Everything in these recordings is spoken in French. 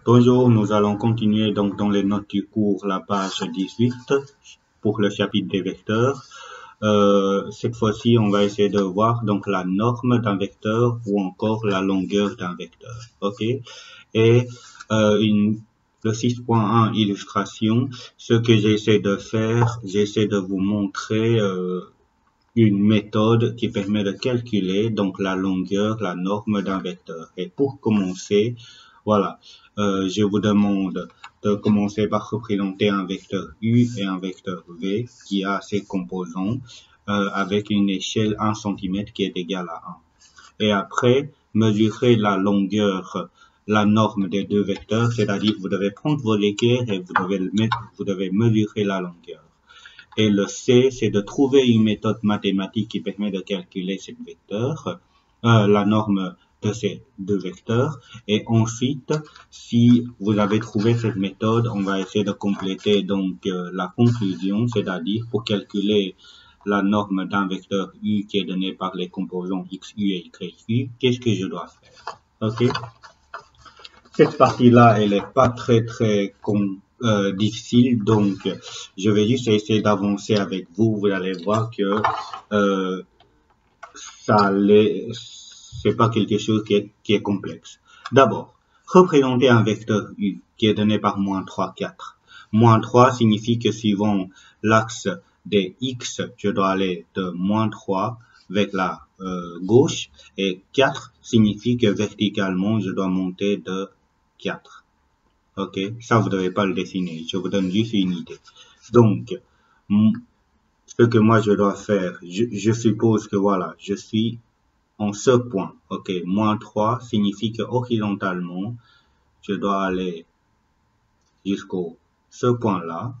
Bonjour, nous allons continuer donc dans les notes du cours, la page 18 pour le chapitre des vecteurs. Cette fois-ci, on va essayer de voir donc la norme d'un vecteur ou encore la longueur d'un vecteur. Ok. Et le 6.1 illustration, ce que j'essaie de faire, j'essaie de vous montrer une méthode qui permet de calculer donc la longueur, la norme d'un vecteur. Et pour commencer, voilà, je vous demande de commencer par représenter un vecteur U et un vecteur V qui a ses composants avec une échelle 1 cm qui est égale à 1. Et après, mesurer la longueur, la norme des deux vecteurs, c'est-à-dire vous devez prendre vos équerres et vous devez mesurer la longueur. Et le C, c'est de trouver une méthode mathématique qui permet de calculer cette vecteur, la norme de ces deux vecteurs. Et ensuite, si vous avez trouvé cette méthode, on va essayer de compléter donc la conclusion, c'est-à-dire pour calculer la norme d'un vecteur U qui est donné par les composants XU et YU, qu'est-ce que je dois faire? Ok. Cette partie-là, elle est pas très difficile, donc je vais juste essayer d'avancer avec vous. Vous allez voir que c'est pas quelque chose qui est complexe. D'abord, représenter un vecteur U qui est donné par -3, 4. -3 signifie que suivant l'axe des X, je dois aller de -3 vers la gauche, et 4 signifie que verticalement, je dois monter de 4. Ok, ça vous devez pas le dessiner, je vous donne juste une idée. Donc, ce que moi je dois faire, je suppose que voilà, je suis en ce point. Ok, -3 signifie que horizontalement, je dois aller jusqu'au ce point-là,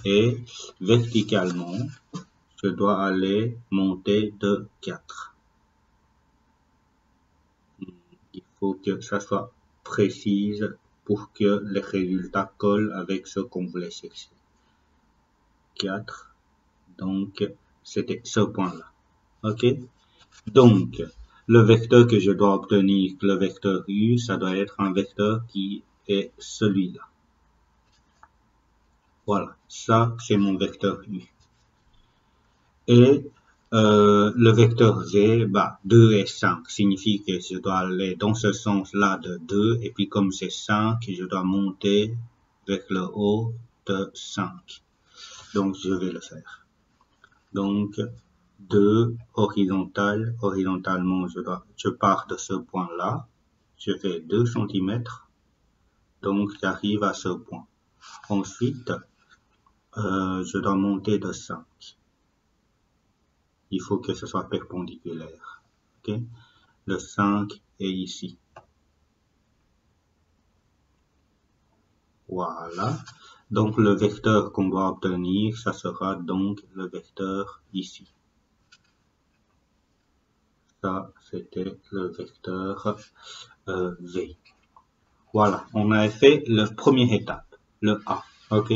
et verticalement, je dois aller monter de 4. Il faut que ça soit précise pour que les résultats collent avec ce qu'on voulait chercher. 4, donc c'était ce point-là. Ok, donc le vecteur que je dois obtenir, le vecteur U, ça doit être un vecteur qui est celui-là. Voilà, ça c'est mon vecteur U. Et le vecteur V, 2 et 5 signifie que je dois aller dans ce sens-là de 2, et puis comme c'est 5, je dois monter vers le haut de 5. Donc je vais le faire. Donc 2 horizontalement je pars de ce point-là, je fais 2 cm, donc j'arrive à ce point. Ensuite, je dois monter de 5. Il faut que ce soit perpendiculaire. Ok, le 5 est ici. Voilà. Donc le vecteur qu'on doit obtenir, ça sera donc le vecteur ici. Ça, c'était le vecteur V. Voilà, on a fait la première étape, le A. Ok.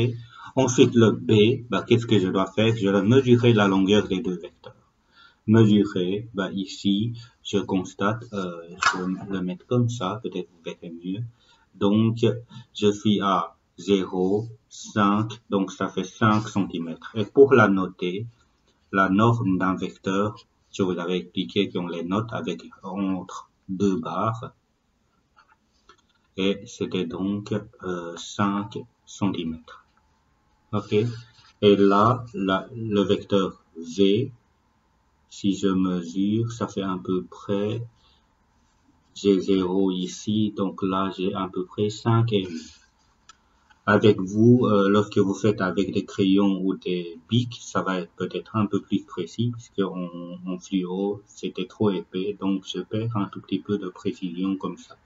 Ensuite, le B, qu'est-ce que je dois faire? Je dois mesurer la longueur des deux vecteurs. Mesurer, ici, je constate, je vais le mettre comme ça, peut-être vous verrez mieux. Donc, je suis à 0, 5, donc ça fait 5 cm. Et pour la noter, la norme d'un vecteur, je vous avais expliqué qu'on les note avec entre 2 barres. Et c'était donc 5 cm. Ok. Et là, le vecteur V, si je mesure, ça fait à peu près, j'ai 0 ici, donc là j'ai à peu près 5 et 8. Avec vous, lorsque vous faites avec des crayons ou des bics, ça va être peut-être un peu plus précis, puisque en fluo, c'était trop épais, donc je perds un tout petit peu de précision comme ça.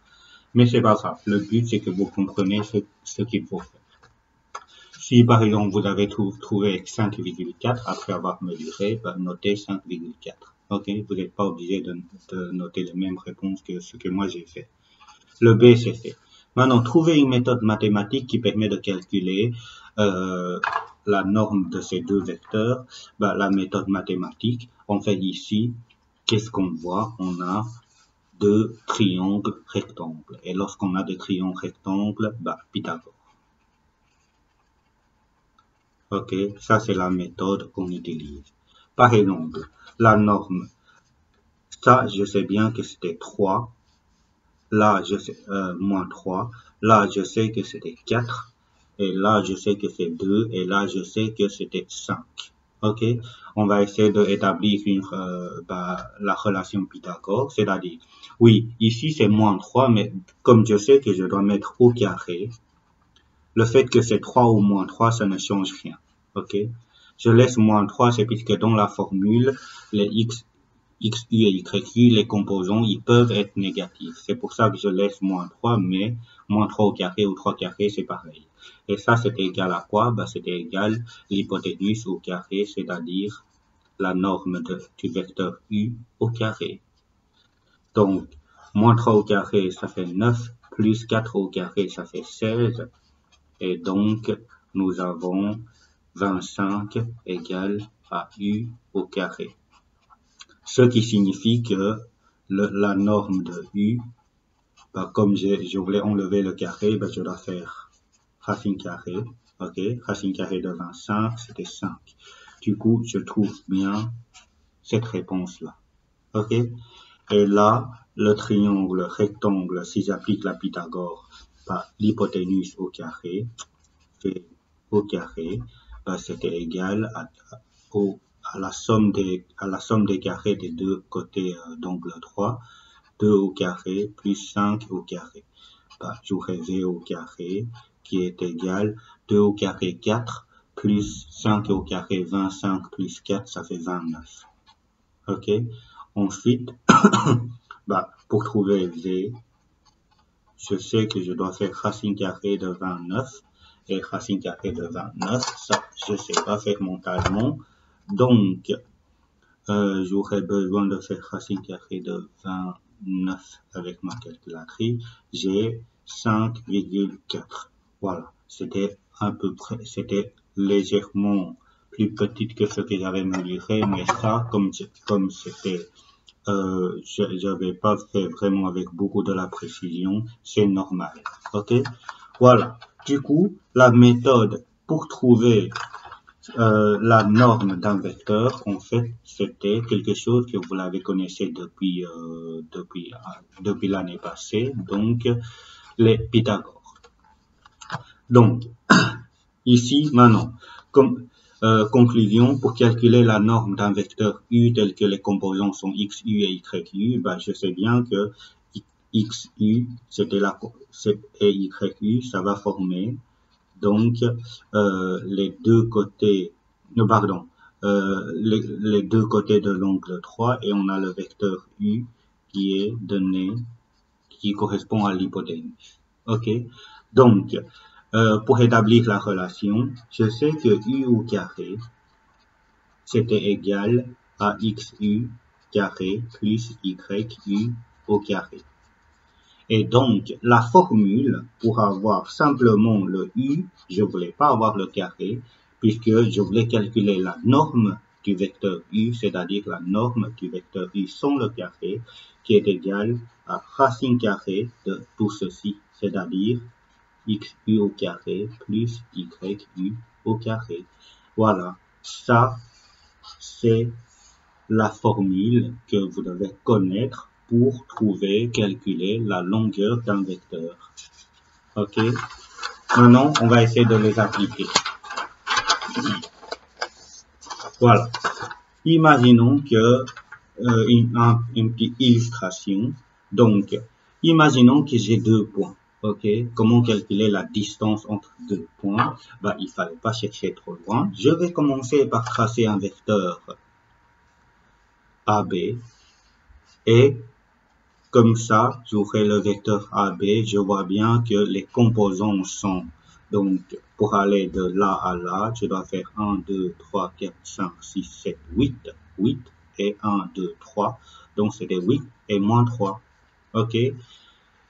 Mais c'est pas grave, le but c'est que vous compreniez ce qu'il faut faire. Si par exemple vous avez trouvé 5,4 après avoir mesuré, notez 5,4. Ok, vous n'êtes pas obligé de noter les mêmes réponses que ce que moi j'ai fait. Le B c'est fait. Maintenant, trouvez une méthode mathématique qui permet de calculer la norme de ces deux vecteurs. La méthode mathématique, on fait ici, qu'est-ce qu'on voit? On a deux triangles rectangles. Et lorsqu'on a des triangles rectangles, Pythagore. Ok, ça c'est la méthode qu'on utilise. Par exemple, la norme, ça je sais bien que c'était 3. Là, je sais, moins 3. Là, je sais que c'était 4. Et là, je sais que c'est 2. Et là, je sais que c'était 5. Ok, on va essayer d'établir la relation Pythagore, c'est-à-dire, oui, ici c'est moins 3, mais comme je sais que je dois mettre au carré, le fait que c'est 3 ou moins 3, ça ne change rien. Ok, je laisse moins 3, c'est puisque dans la formule, les x, u et YU, les composants, ils peuvent être négatifs. C'est pour ça que je laisse moins 3, mais moins 3 au carré ou 3 carré, c'est pareil. Et ça, c'était égal à quoi? C'était égal l'hypoténuse au carré, c'est-à-dire la norme du vecteur U au carré. Donc, moins 3 au carré, ça fait 9, plus 4 au carré, ça fait 16. Et donc, nous avons 25 égale à U au carré. Ce qui signifie que la norme de U, comme je voulais enlever le carré, je dois faire racine carrée. Ok, racine carrée de 25, c'était 5. Du coup, je trouve bien cette réponse-là. Ok, et là, le triangle rectangle, si j'applique la Pythagore par l'hypoténuse au carré, fait au carré, c'était égal à la somme des carrés des deux côtés d'angle 3, 2 au carré plus 5 au carré. J'aurai V au carré qui est égal 2 au carré 4 plus 5 au carré 25 plus 4, ça fait 29. Ok. Ensuite, pour trouver V, je sais que je dois faire racine carrée de 29 et racine carrée de 29, ça je sais pas faire mentalement. Donc, j'aurais besoin de faire racine carrée de 29 avec ma calculatrice. J'ai 5,4. Voilà, c'était à peu près, c'était légèrement plus petite que ce que j'avais mesuré, mais ça, comme c'était, j'avais pas fait vraiment avec beaucoup de la précision, c'est normal. Ok, voilà. Du coup, la méthode pour trouver la norme d'un vecteur, en fait, c'était quelque chose que vous l'avez connaissé depuis l'année passée, donc les Pythagore. Donc, ici, maintenant, comme conclusion, pour calculer la norme d'un vecteur U tel que les composants sont XU et YU, je sais bien que XU, et YU, ça va former donc les deux côtés, les deux côtés de l'angle 3 et on a le vecteur U qui est donné, qui correspond à l'hypoténuse. Ok, donc pour établir la relation, je sais que U au carré c'était égal à XU carré plus YU au carré. Et donc, la formule, pour avoir simplement le U, je voulais pas avoir le carré, puisque je voulais calculer la norme du vecteur U, c'est-à-dire la norme du vecteur U sans le carré, qui est égale à racine carrée de tout ceci, c'est-à-dire XU au carré plus YU au carré. Voilà, ça, c'est la formule que vous devez connaître pour calculer la longueur d'un vecteur. Ok. Maintenant, on va essayer de les appliquer. Voilà. Imaginons que une petite illustration. Donc, imaginons que j'ai deux points. Ok. Comment calculer la distance entre deux points? Il fallait pas chercher trop loin. Je vais commencer par tracer un vecteur AB et comme ça, j'aurai le vecteur AB, je vois bien que les composants sont, donc pour aller de là à là, je dois faire 1, 2, 3, 4, 5, 6, 7, 8, 8 et 1, 2, 3, donc c'était 8 et moins 3, ok.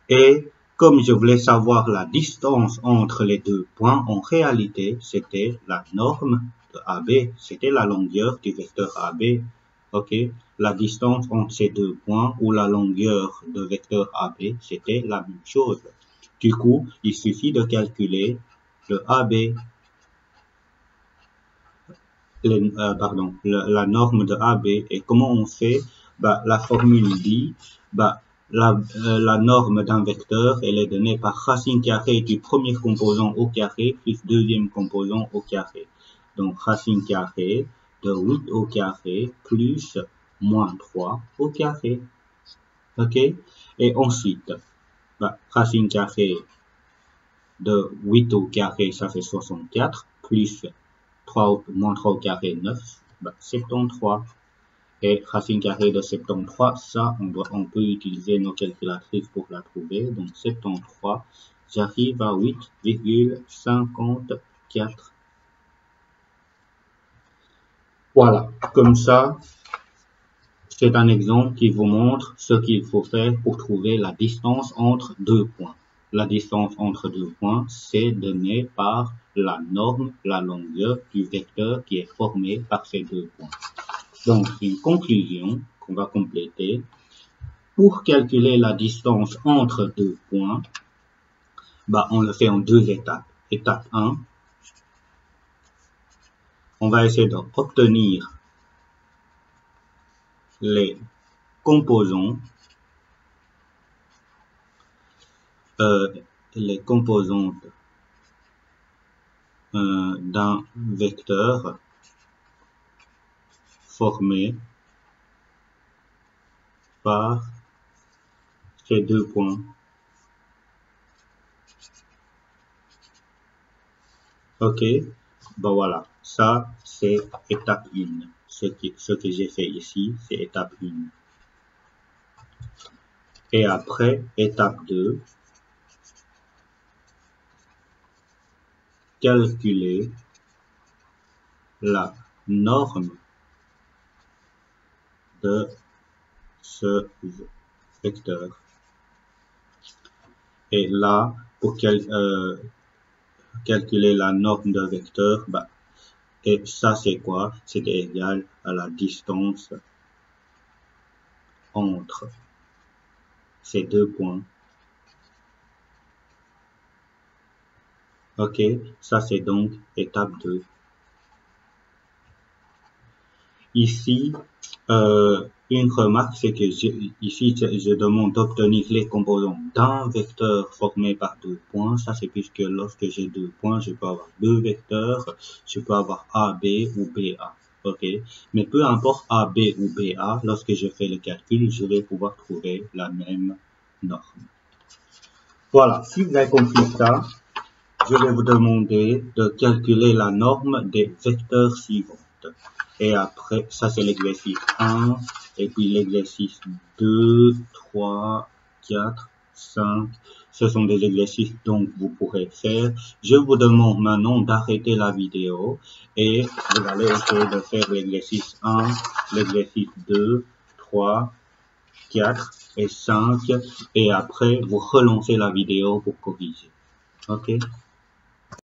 Et comme je voulais savoir la distance entre les deux points, en réalité, c'était la norme de AB, c'était la longueur du vecteur AB, ok. la distance entre ces deux points ou la longueur de vecteur AB, c'était la même chose. Du coup, il suffit de calculer le AB, la norme de AB. Et comment on fait? La formule dit, la norme d'un vecteur, elle est donnée par racine carrée du premier composant au carré plus deuxième composant au carré. Donc, racine carrée de 8 au carré plus moins 3 au carré. OK? Et ensuite, racine carrée de 8 au carré, ça fait 64, plus 3 moins 3 au carré, 9, 73. Et racine carrée de 73, ça, on peut utiliser nos calculatrices pour la trouver. Donc, 73, j'arrive à 8,54. Voilà, comme ça, c'est un exemple qui vous montre ce qu'il faut faire pour trouver la distance entre deux points. La distance entre deux points, c'est donné par la norme, la longueur du vecteur qui est formé par ces deux points. Donc, une conclusion qu'on va compléter. Pour calculer la distance entre deux points, on le fait en deux étapes. Étape 1, on va essayer d'obtenir les composantes d'un vecteur formé par ces deux points. OK, voilà, ça c'est étape 1. Ce que j'ai fait ici, c'est étape 1. Et après, étape 2, calculer la norme de ce vecteur. Et là, pour calculer la norme de vecteur, et ça c'est quoi? C'est égal à la distance entre ces deux points. OK, ça c'est donc étape 2. Ici, une remarque, c'est que ici, je demande d'obtenir les composants d'un vecteur formé par deux points. Ça, c'est puisque lorsque j'ai deux points, je peux avoir deux vecteurs. Je peux avoir AB ou BA. OK? Mais peu importe AB ou BA, lorsque je fais le calcul, je vais pouvoir trouver la même norme. Voilà. Si vous avez compris ça, je vais vous demander de calculer la norme des vecteurs suivants. Et après, ça c'est l'exercice 1, et puis l'exercice 2, 3, 4, 5. Ce sont des exercices dont vous pourrez faire. Je vous demande maintenant d'arrêter la vidéo et vous allez essayer de faire l'exercice 1, l'exercice 2, 3, 4 et 5. Et après, vous relancez la vidéo pour corriger. OK?